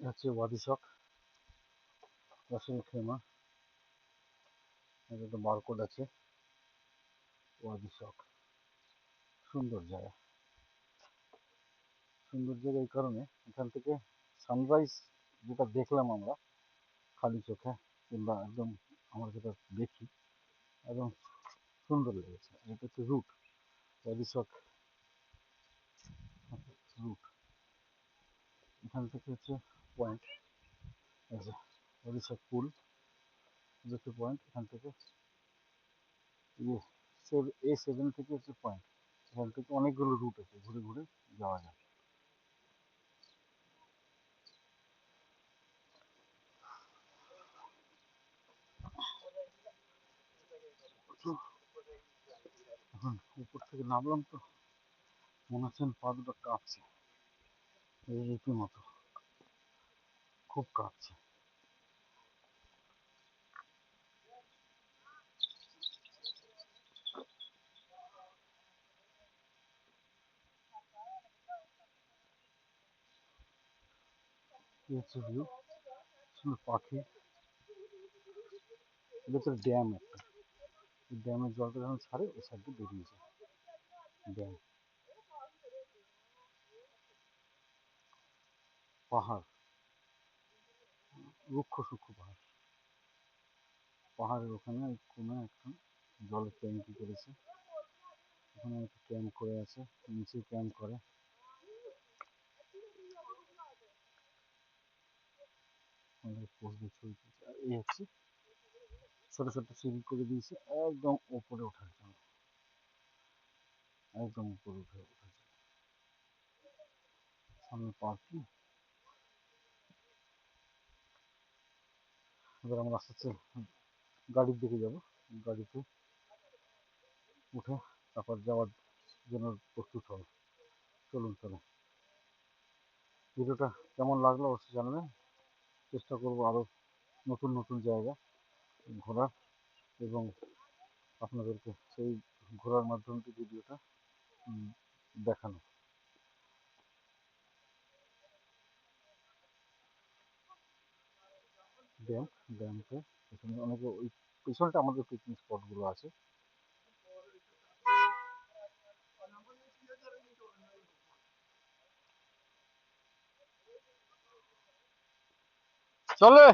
হচ্ছে ওয়াদিশক রাসেল খেমা, এটা তো বারকোড আছে। ওয়াদিশক সুন্দর জায়গা, সুন্দর জায়গা এই কারণে এখান থেকে সানরাইজ যেটা দেখলাম আমরা খালি চোখে কিংবা একদম আমরা যেটা দেখি একদম সুন্দর লেগেছে। এটা হচ্ছে রুট, ওয়াদিশক রুট। এখান থেকে হচ্ছে পয়েন্ট, ওয়াদিশক পুল হচ্ছে পয়েন্ট। এখান থেকে A7 থেকে হচ্ছে পয়েন্ট। এখান থেকে অনেকগুলো রুট আছে, ঘুরে ঘুরে যাওয়া যায়। এখন উপর থেকে নামলাম তো মনে হচ্ছে পা দুটো কাঁপছে, এই রীতিমতো খুব কাঁপছে। এই হচ্ছে ভিউ, সুন্দর পাখি। এটা হচ্ছে ড্যাম একটা, ড্যামের জলটা যখন ছাড়ে ওই সাইডে বেরিয়েছে ড্যাম। পাহাড়, রুক্ষ সূক্ষ্ম পাহাড়, পাহাড়ের ওখানে কোনো একটা জলের ট্যাঙ্কি করেছে, ওখানে একটা ক্যাম্প করে আছে, নিচে ক্যাম্প করে। এই হচ্ছে ছোট ছোট সিঁড়ি করে দিয়েছে একদম উপরে ওঠার জন্য, একদম উপরে ওঠার জন্য। সামনে পার্কিং। এবার আমরা আস্তে আস্তে গাড়ির দিকে যাব, গাড়িতে উঠে তারপর যাওয়ার জন্য প্রস্তুত হব। চলুন চলুন। ভিডিওটা কেমন লাগলো অবশ্যই জানাবেন। চেষ্টা করব আরও নতুন নতুন জায়গা ঘোরার এবং আপনাদেরকে সেই ঘোরার মাধ্যমে ভিডিওটা দেখানো। ড্যাম, ড্যামতে পেছনে অনেকে ওই পেছনটা আমাদের পিকনিক স্পটগুলো আছে। চলে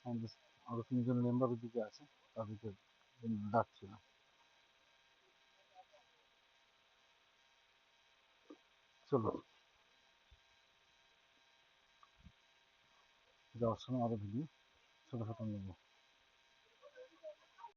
আমাদের আরো 3জন মেম্বার ওদিকে আছে, তাদেরকে ডাকছিলাম। চলো, যাওয়ার সময় আরো ভিডিও ছোটো ছোটো নেবো।